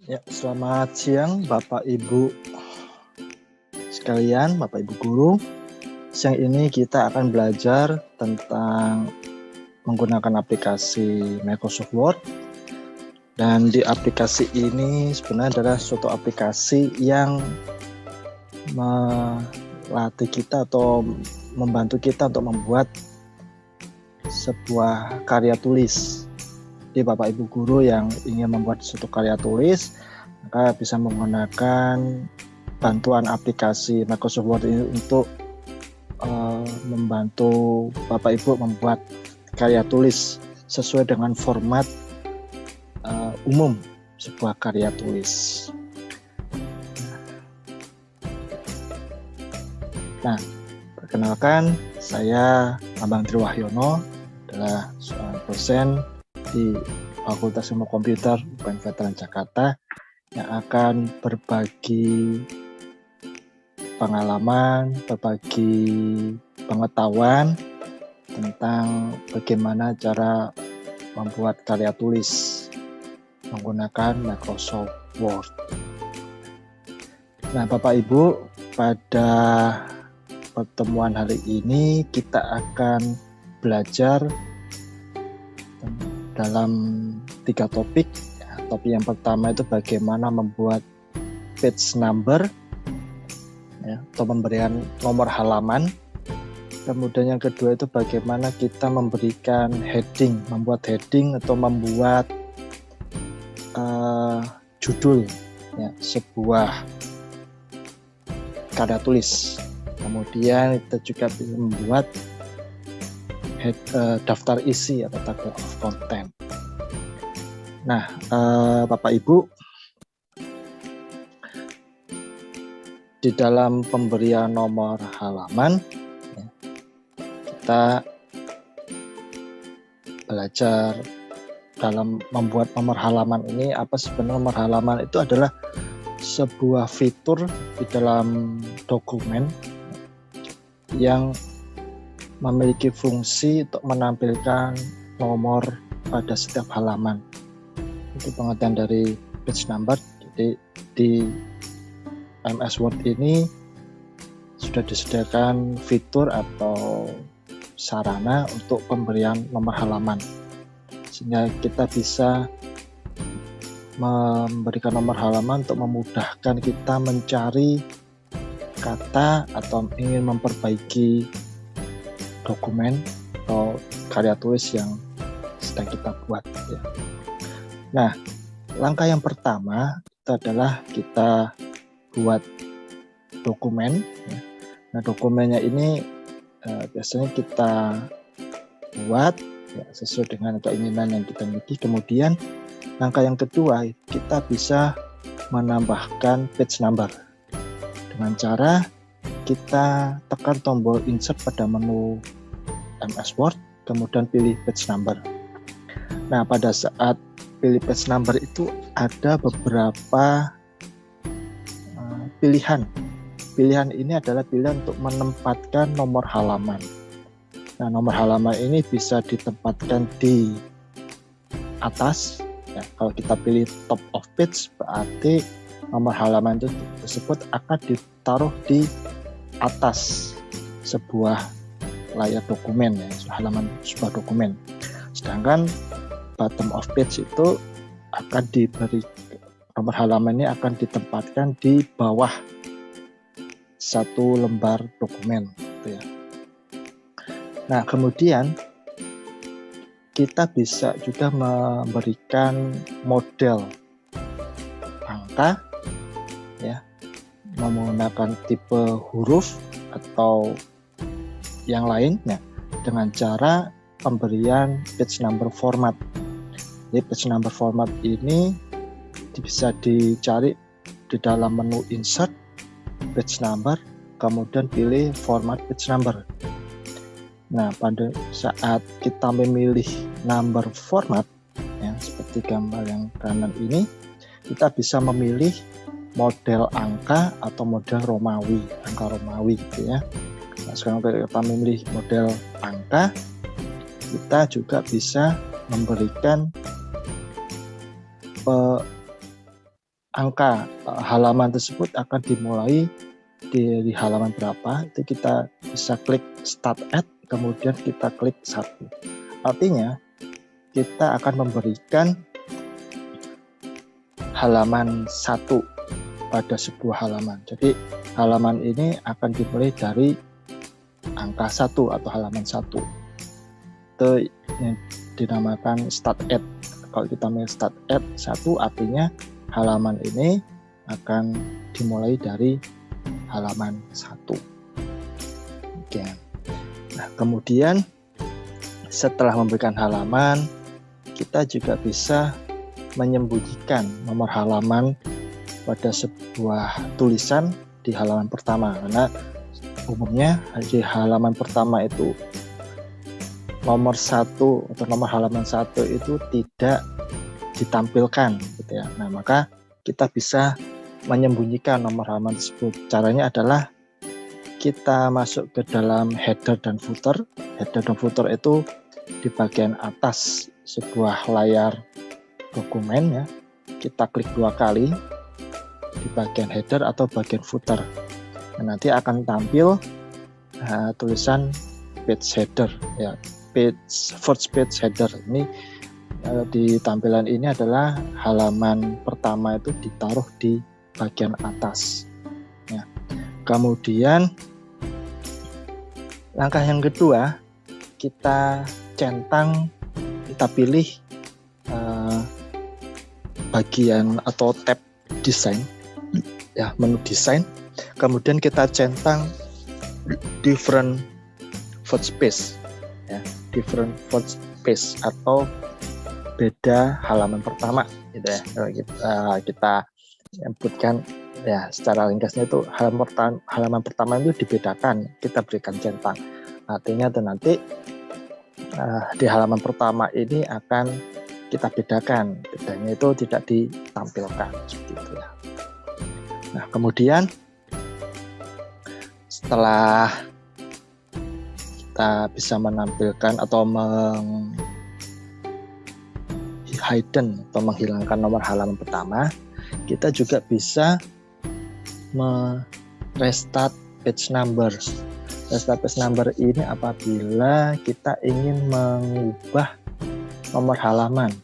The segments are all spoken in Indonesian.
Ya, selamat siang Bapak Ibu sekalian, Bapak Ibu guru. Siang ini kita akan belajar tentang menggunakan aplikasi Microsoft Word. Dan di aplikasi ini sebenarnya adalah suatu aplikasi yang melatih kita atau membantu kita untuk membuat sebuah karya tulis. Jadi Bapak Ibu guru yang ingin membuat suatu karya tulis, maka bisa menggunakan bantuan aplikasi Microsoft Word ini untuk membantu Bapak Ibu membuat karya tulis sesuai dengan format umum sebuah karya tulis. Nah, perkenalkan, saya Bambang Triwahyono, adalah seorang dosen di Fakultas Ilmu Komputer UPN Veteran Jakarta yang akan berbagi pengalaman, berbagi pengetahuan tentang bagaimana cara membuat karya tulis menggunakan Microsoft Word. Nah, Bapak Ibu, pada pertemuan hari ini kita akan belajar dalam 3 topik. Topik yang pertama itu bagaimana membuat page number, atau pemberian nomor halaman. Kemudian yang kedua itu bagaimana kita memberikan heading, membuat heading atau membuat judul sebuah karya tulis. Kemudian kita juga bisa membuat daftar isi atau table of content. Nah, Bapak Ibu, di dalam pemberian nomor halaman kita belajar dalam membuat nomor halaman ini. Apa sebenarnya nomor halaman? Itu adalah sebuah fitur di dalam dokumen yang memiliki fungsi untuk menampilkan nomor pada setiap halaman. Itu pengertian dari page number. Jadi di MS Word ini sudah disediakan fitur atau sarana untuk pemberian nomor halaman, sehingga kita bisa memberikan nomor halaman untuk memudahkan kita mencari kata atau ingin memperbaiki dokumen atau karya tulis yang sedang kita buat. Nah, langkah yang pertama itu adalah kita buat dokumen. Nah, dokumennya ini biasanya kita buat sesuai dengan keinginan yang kita miliki. Kemudian langkah yang kedua, kita bisa menambahkan page number dengan cara kita tekan tombol insert pada menu MS Word, kemudian pilih page number. Nah, pada saat pilih page number itu ada beberapa pilihan. Pilihan ini adalah pilihan untuk menempatkan nomor halaman. Nah, nomor halaman ini bisa ditempatkan di atas. Kalau kita pilih top of page, berarti nomor halaman tersebut akan ditaruh di atas sebuah layar dokumen, halaman sebuah dokumen. Sedangkan bottom of page itu akan diberi nomor halaman ini akan ditempatkan di bawah satu lembar dokumen. Nah, kemudian kita bisa juga memberikan model angka, menggunakan tipe huruf atau yang lain, dengan cara pemberian page number format. Jadi page number format ini bisa dicari di dalam menu insert, page number, kemudian pilih format page number. Nah, pada saat kita memilih number format, seperti gambar yang kanan ini, kita bisa memilih model angka atau model Romawi, angka Romawi gitu ya. Nah, sekarang kita memilih model angka, kita juga bisa memberikan angka halaman tersebut akan dimulai dari halaman berapa, itu kita bisa klik Start At, kemudian kita klik 1. Artinya kita akan memberikan halaman 1 pada sebuah halaman. Jadi halaman ini akan dimulai dari angka 1 atau halaman 1. Itu yang dinamakan Start At. Kalau kita milih Start At 1, artinya halaman ini akan dimulai dari halaman 1. Oke. Nah, kemudian setelah memberikan halaman, kita juga bisa menyembunyikan nomor halaman pada sebuah tulisan di halaman pertama, karena umumnya di halaman pertama itu nomor 1 atau nomor halaman 1 itu tidak ditampilkan gitu ya. Nah, maka kita bisa menyembunyikan nomor halaman tersebut. Caranya adalah kita masuk ke dalam header dan footer. Header dan footer itu di bagian atas sebuah layar dokumen ya. Kita klik 2 kali di bagian header atau bagian footer. Nah, nanti akan tampil tulisan page header ya, first page header. Ini di tampilan ini adalah halaman pertama itu ditaruh di bagian atas ya. Kemudian langkah yang kedua, kita centang, kita pilih bagian atau tab desain ya, menu desain, kemudian kita centang different first page ya, different first page atau beda halaman pertama gitu ya. Kita sebutkan ya, secara ringkasnya itu halaman pertama itu dibedakan, kita berikan centang. Artinya itu nanti di halaman pertama ini akan kita bedakan, bedanya itu tidak ditampilkan seperti itu ya. Nah, kemudian setelah kita bisa menampilkan atau hidden atau menghilangkan nomor halaman pertama, kita juga bisa restart page number. Restart page number ini apabila kita ingin mengubah nomor halaman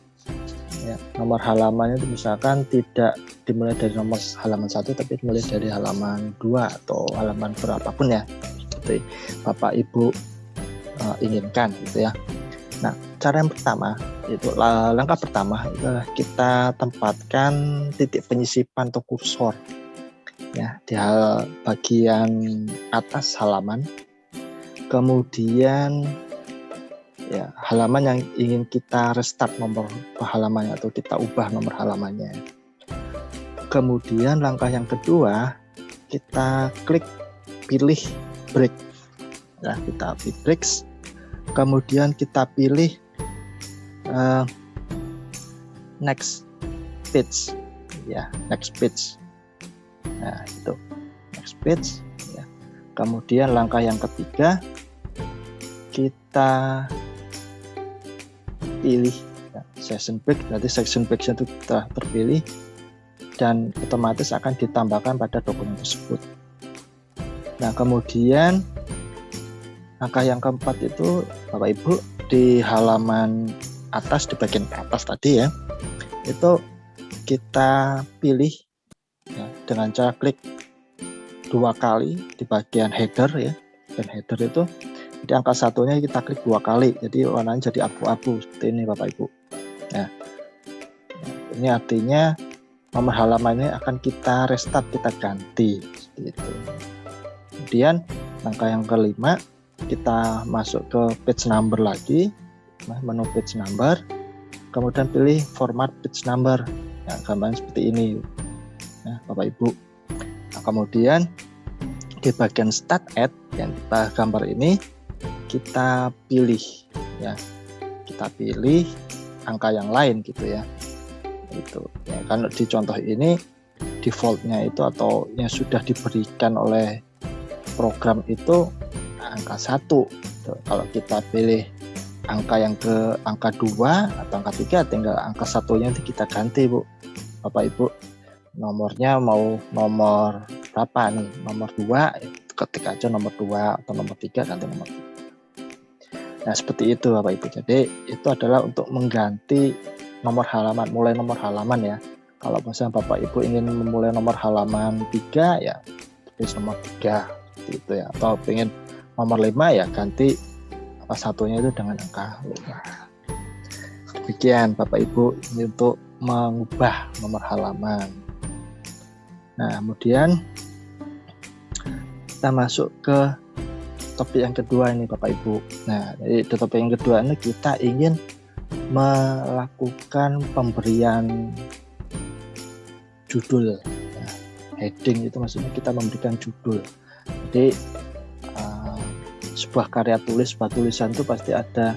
ya, nomor halamannya itu misalkan tidak dimulai dari nomor halaman 1 tapi dimulai dari halaman 2 atau halaman berapapun ya, seperti Bapak Ibu inginkan gitu ya. Nah, cara yang pertama itu, langkah pertama adalah kita tempatkan titik penyisipan atau kursor ya di bagian atas halaman. Kemudian ya, halaman yang ingin kita restart nomor halamannya atau kita ubah nomor halamannya. Kemudian langkah yang kedua, kita klik pilih break. Nah, kita pilih breaks. Kemudian kita pilih next page ya, next page. Nah, itu next page ya. Kemudian langkah yang ketiga, kita pilih ya, session break. Berarti section break itu telah terpilih dan otomatis akan ditambahkan pada dokumen tersebut. Nah, kemudian langkah yang keempat itu Bapak Ibu di halaman atas, di bagian atas tadi ya, itu kita pilih ya, dengan cara klik 2 kali di bagian header ya. Dan header itu jadi angka satunya kita klik 2 kali, jadi warnanya jadi abu-abu seperti ini Bapak Ibu. Nah, ini artinya nomor halamannya akan kita restart, kita ganti seperti itu. Kemudian langkah yang kelima, kita masuk ke page number lagi, menu page number, kemudian pilih format page number ya, gambarnya seperti ini ya, Bapak Ibu. Nah, kemudian di bagian start at yang kita gambar ini, kita pilih ya, kita pilih angka yang lain gitu ya. Itu ya, kan di contoh ini defaultnya itu atau yang sudah diberikan oleh program itu angka 1. Kalau kita pilih angka yang ke angka 2 atau angka 3, tinggal angka satunya itu kita ganti Bu, Bapak Ibu. nomornya mau nomor berapa nih, nomor 2, ketik aja nomor 2, atau nomor 3 ganti nomor 3. Nah, seperti itu Bapak Ibu. Jadi itu adalah untuk mengganti nomor halaman, mulai nomor halaman ya. Kalau misalnya Bapak Ibu ingin memulai nomor halaman 3 ya tulis nomor 3 seperti itu ya. Atau ingin nomor 5 ya ganti apa satunya itu dengan angka 5. Demikian Bapak Ibu, ini untuk mengubah nomor halaman. Nah, kemudian kita masuk ke topik yang kedua ini Bapak Ibu. Nah, di topik yang kedua ini kita ingin melakukan pemberian judul. Nah, heading itu maksudnya kita memberikan judul. Jadi sebuah karya tulis, sebuah tulisan itu pasti ada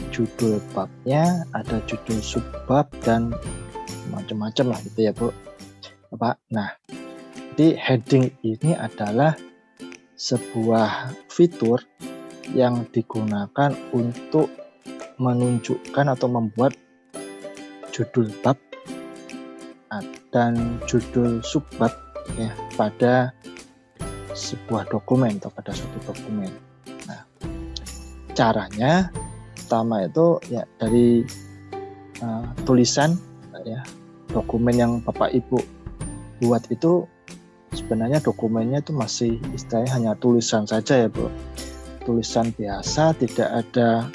judul babnya, ada judul subbab, dan macam-macam lah gitu ya Bu. Bapak. Nah, jadi heading ini adalah sebuah fitur yang digunakan untuk menunjukkan atau membuat judul bab dan judul subbab ya pada sebuah dokumen atau pada suatu dokumen. Nah, caranya pertama itu ya dari tulisan ya, dokumen yang Bapak Ibu buat itu sebenarnya dokumennya itu masih istilahnya hanya tulisan saja ya Bu. Tulisan biasa, tidak ada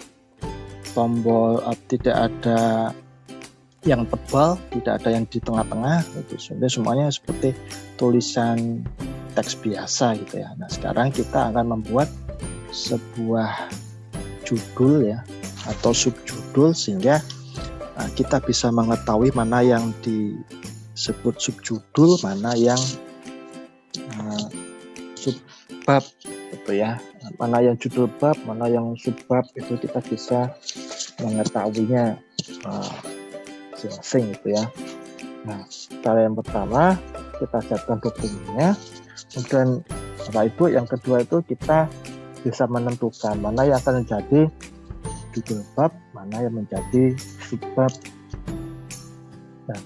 tombol, tidak ada yang tebal, tidak ada yang di tengah-tengah, itu semuanya seperti tulisan teks biasa gitu ya. Nah, sekarang kita akan membuat sebuah judul ya atau subjudul sehingga kita bisa mengetahui mana yang disebut subjudul, mana yang subbab gitu ya. Mana yang judul bab, mana yang subbab, itu kita bisa mengetahuinya masing-masing gitu ya. Nah, cara yang pertama kita siapkan dokumennya. Kemudian Bapak Ibu, yang kedua itu kita bisa menentukan mana yang akan menjadi judul bab, mana yang menjadi subbab. Nah,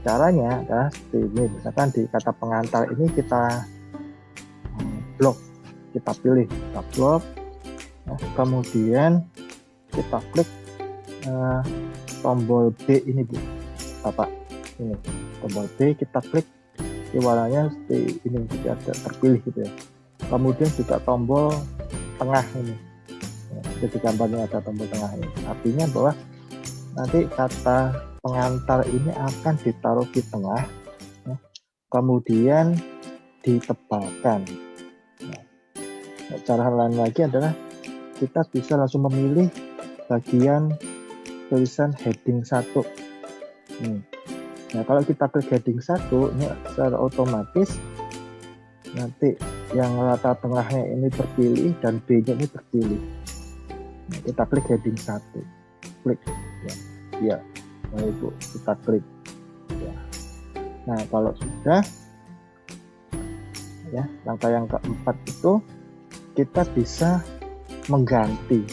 caranya adalah seperti ini. Misalkan di kata pengantar ini kita blok, kita pilih, kita blok. Nah, kemudian kita klik tombol B ini Bu, Bapak. Ini tombol B, kita klik, di warnanya seperti ini, jadi ada terpilih gitu ya. Kemudian juga tombol tengah ini. Jadi gambarnya ada tombol tengah ini. Artinya bahwa nanti kata pengantar ini akan ditaruh di tengah, ya. Kemudian ditebalkan. Nah, cara lain lagi adalah kita bisa langsung memilih bagian tulisan heading 1. Nah, kalau kita klik heading 1, ini secara otomatis nanti yang rata tengahnya ini terpilih dan B-nya ini terpilih. Nah, kita klik heading 1, klik ya, nah itu kita klik ya. Nah, kalau sudah ya, langkah yang keempat itu kita bisa mengganti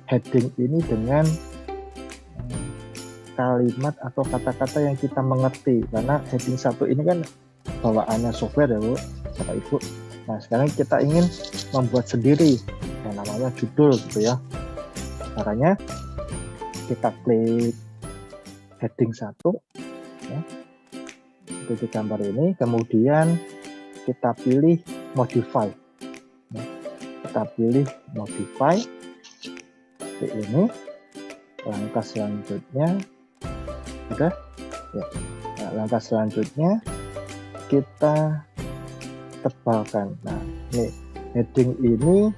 heading ini dengan kalimat atau kata-kata yang kita mengerti, karena heading 1 ini kan bawaannya software ya Bu, Bapak Ibu. Nah, sekarang kita ingin membuat sendiri yang namanya judul gitu ya. Caranya kita klik heading 1 ya, di gambar ini, kemudian kita pilih modify ya. Kita pilih modify seperti ini. Langkah selanjutnya udah ya. Nah, langkah selanjutnya kita tebalkan. Nah, ini heading ini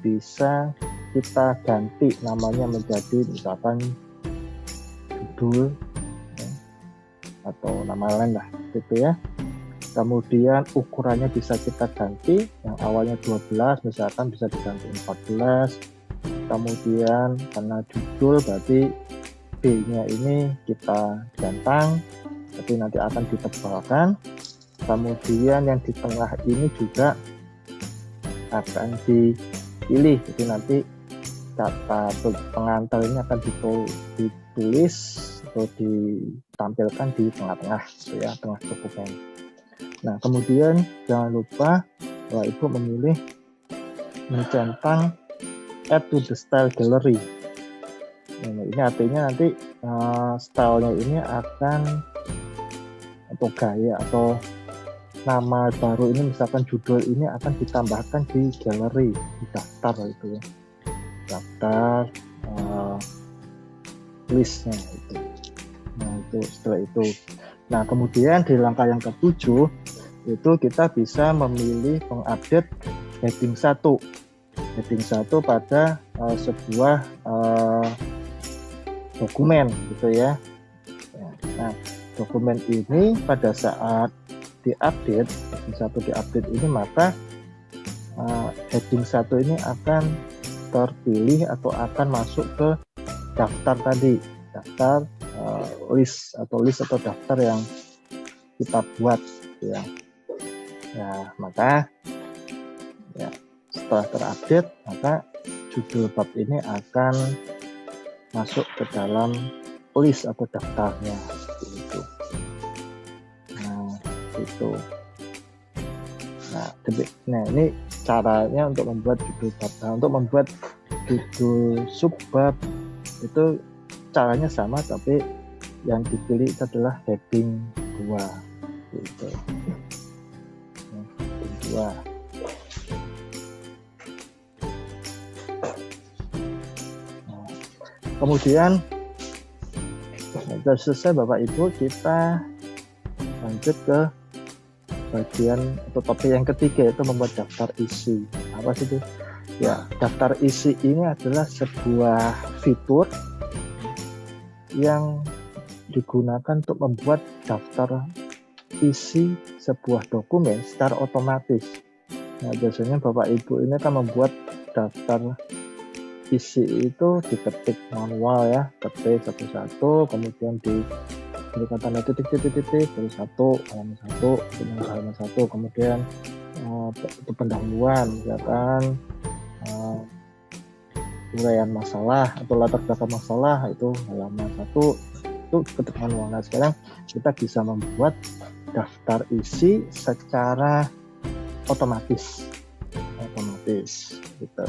bisa kita ganti namanya menjadi misalkan judul ya, atau nama lain lah gitu ya. Kemudian ukurannya bisa kita ganti, yang awalnya 12 misalkan bisa diganti 14. Kemudian karena judul berarti B-nya ini kita gantang, jadi nanti akan ditebalkan. Kemudian yang di tengah ini juga akan dipilih, jadi nanti kata pengantar ini akan ditulis atau ditampilkan di tengah-tengah gitu ya, tengah dokumen. Nah, kemudian jangan lupa Bapak Ibu memilih mencentang add to the style gallery. Ini artinya nanti stylenya ini akan, atau gaya atau nama baru ini, misalkan judul ini akan ditambahkan di galeri, di daftar itu ya, daftar listnya itu. Nah, itu setelah itu. Nah, kemudian di langkah yang ke-7 itu kita bisa memilih mengupdate heading 1 pada sebuah dokumen gitu ya. Nah, dokumen ini pada saat diupdate, heading 1 diupdate ini, maka heading 1 ini akan terpilih atau akan masuk ke daftar tadi, daftar list atau daftar yang kita buat gitu ya. Nah, maka ya, setelah terupdate, maka judul bab ini akan masuk ke dalam list atau daftarnya gitu. Nah, itu. Nah, ini caranya untuk membuat judul bab. Nah, untuk membuat judul subbab itu caranya sama, tapi yang dipilih itu adalah heading 2 gitu. Heading 2. Nah, kemudian sudah selesai Bapak Ibu, kita lanjut ke bagian atau topik yang ketiga, yaitu membuat daftar isi. Apa sih itu? Ya, daftar isi ini adalah sebuah fitur yang digunakan untuk membuat daftar isi sebuah dokumen secara otomatis. Nah, biasanya Bapak Ibu ini kan membuat daftar isi itu diketik manual ya, ketik satu-satu, kemudian diberikan tanda titik, terus halaman satu, kemudian itu pendahuluan, misalkan uraian masalah atau latar belakang masalah, itu halaman 1, itu ketik manual. Nah, sekarang kita bisa membuat daftar isi secara otomatis gitu.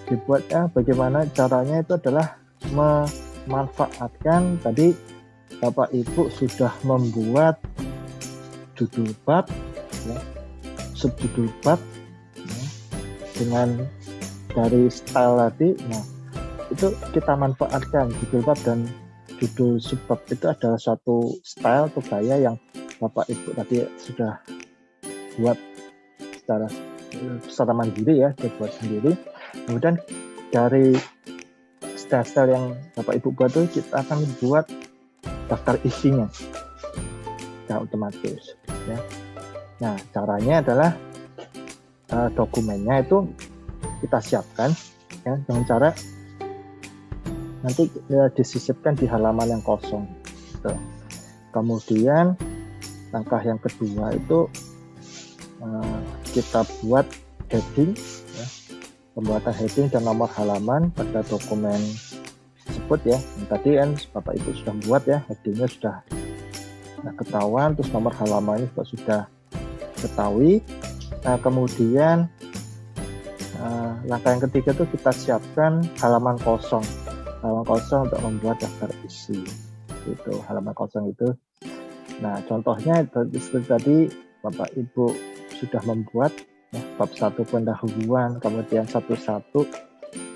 Dibuatnya bagaimana caranya, itu adalah memanfaatkan tadi Bapak Ibu sudah membuat judul bab ya, subjudul bab ya, dengan dari style tadi. Nah, itu kita manfaatkan judul bab dan judul subbab itu adalah suatu style atau gaya yang Bapak Ibu tadi sudah buat secara mandiri ya, dibuat sendiri. Kemudian dari style yang Bapak Ibu buat itu, kita akan buat daftar isinya secara otomatis ya. Nah, caranya adalah dokumennya itu kita siapkan ya, dengan cara nanti disisipkan di halaman yang kosong gitu. Kemudian langkah yang kedua itu kita buat heading ya, pembuatan heading dan nomor halaman pada dokumen tersebut ya. Yang tadi kan Bapak Ibu sudah buat ya, headingnya sudah ketahuan, terus nomor halamannya juga sudah ketahui. Nah, kemudian langkah yang ketiga itu kita siapkan halaman kosong untuk membuat daftar isi itu, halaman kosong itu. Nah, contohnya seperti tadi Bapak Ibu sudah membuat ya, bab 1 pendahuluan, kemudian 1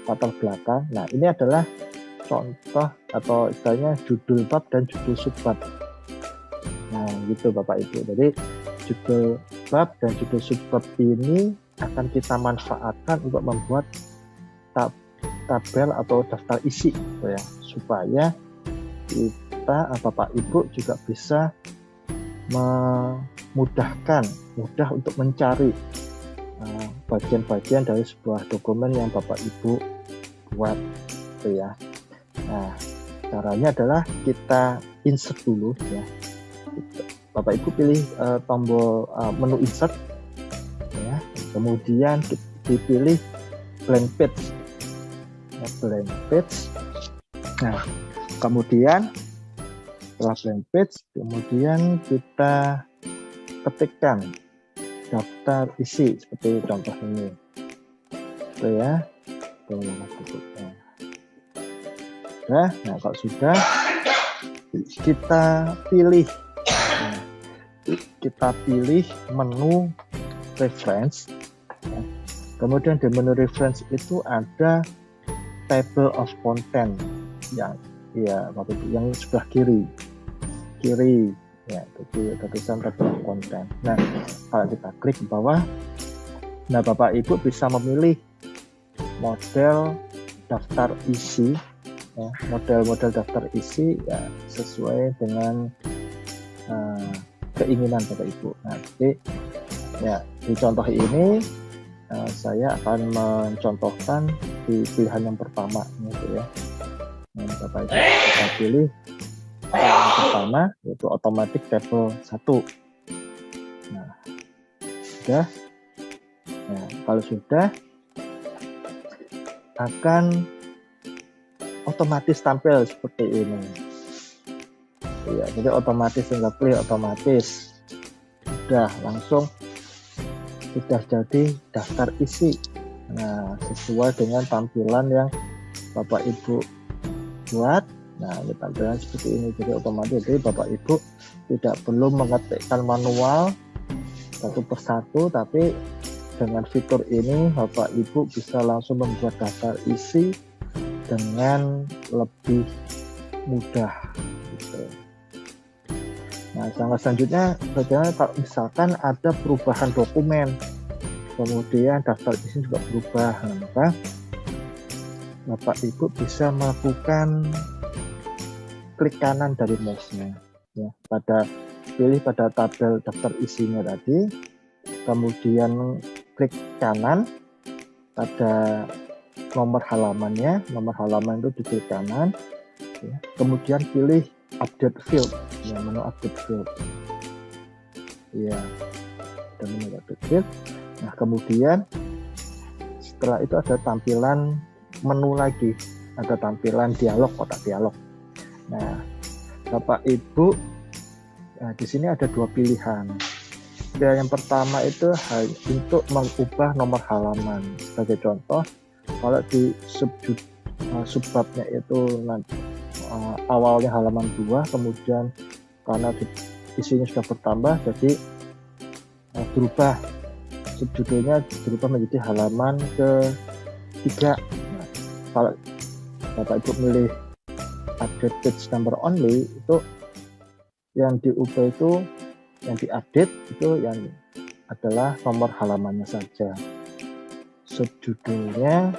latar belakang. Nah, ini adalah contoh atau istilahnya judul bab dan judul subbab. Nah, gitu Bapak Ibu. Jadi judul bab dan judul subbab ini akan kita manfaatkan untuk membuat tabel atau daftar isi gitu ya, supaya kita Bapak Ibu juga bisa mudah untuk mencari bagian-bagian dari sebuah dokumen yang Bapak Ibu buat gitu ya. Nah, caranya adalah kita insert dulu ya. Bapak Ibu pilih tombol menu insert ya, kemudian dipilih blank page. Nah, kemudian Setelah blank page, kemudian kita ketikkan daftar isi seperti contoh ini. Itu ya. Nah, kalau sudah kita pilih menu reference. Kemudian di menu reference itu ada table of content yang sebelah kiri ya, itu tulisan table of content. Nah, kalau kita klik ke bawah, nah Bapak Ibu bisa memilih model daftar isi ya, model-model daftar isi ya sesuai dengan keinginan Bapak Ibu. Nah, jadi ya di contoh ini saya akan mencontohkan di pilihan yang pertama gitu ya. Nah, Bapak Ibu kita pilih yang pertama yaitu automatic table 1. Nah, sudah. Nah, kalau sudah akan otomatis tampil seperti ini. Ya, jadi otomatis tinggal klik otomatis. Sudah langsung sudah jadi daftar isi. Nah, sesuai dengan tampilan yang Bapak Ibu buat. Nah, ini tampilan seperti ini. Jadi otomatis, jadi Bapak Ibu tidak perlu mengetikkan manual satu persatu, tapi dengan fitur ini Bapak Ibu bisa langsung membuat daftar isi dengan lebih mudah gitu. Nah, selanjutnya bagaimana kalau misalkan ada perubahan dokumen, kemudian daftar isi juga berubah, maka Bapak Ibu bisa melakukan klik kanan dari mouse-nya ya, pilih pada tabel daftar isinya tadi, kemudian klik kanan pada nomor halamannya, nomor halaman itu diklik kanan ya. Kemudian pilih update field ya, menu update field ya, dan menu update field. Nah, kemudian setelah itu ada tampilan menu lagi, ada tampilan dialog, kotak dialog. Nah, Bapak Ibu, nah, di sini ada dua pilihan. Yang pertama itu untuk mengubah nomor halaman. Sebagai contoh, kalau di subbabnya itu awalnya halaman 2, kemudian karena isinya sudah bertambah, jadi berubah, subjudulnya berubah menjadi halaman ke-3. Nah, kalau Bapak Ibu milih update page number only, itu yang diubah itu, yang diupdate itu yang adalah nomor halamannya saja. Subjudulnya,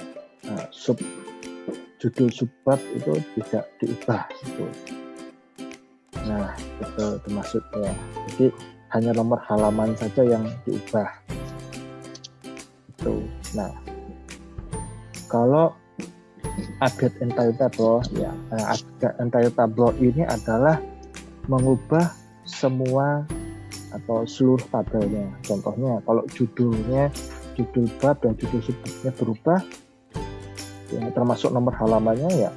judul subbab itu tidak diubah gitu. Nah, itu maksudnya. Jadi hanya nomor halaman saja yang diubah. Itu. Nah, kalau update entire table ya, entire table ini adalah mengubah semua atau seluruh tabelnya. Contohnya kalau judulnya, judul bab dan judul subbabnya berubah ya, termasuk nomor halamannya ya,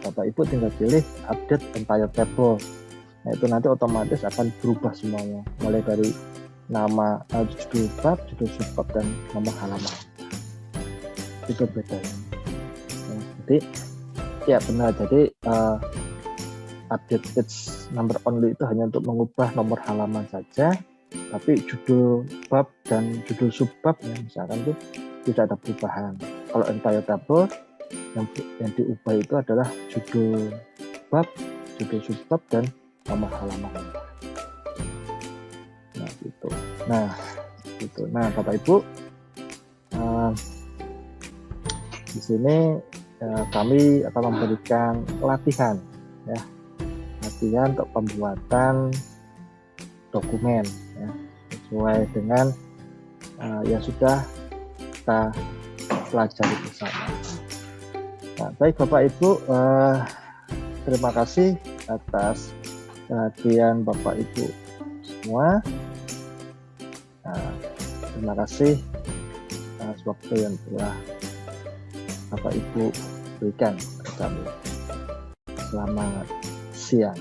Bapak Ibu tinggal pilih update entire table. Nah, itu nanti otomatis akan berubah semuanya, mulai dari nama, judul bab, judul subbab, dan nomor halaman. Itu bedanya. Nah, jadi ya benar, jadi update page number only itu hanya untuk mengubah nomor halaman saja, tapi judul bab dan judul subbab ya, misalkan itu tidak ada perubahan. Kalau entire table yang diubah itu adalah judul bab, judul subbab, dan nomor halaman. Nah, gitu. Nah, Bapak Ibu, di sini kami akan memberikan latihan ya, latihan untuk pembuatan dokumen ya, sesuai dengan yang sudah kita pelajari bersama. Nah, baik Bapak Ibu, terima kasih atas perhatian Bapak Ibu semua. Nah, terima kasih atas waktu yang telah Bapak Ibu berikan kepada kami. Selamat siang.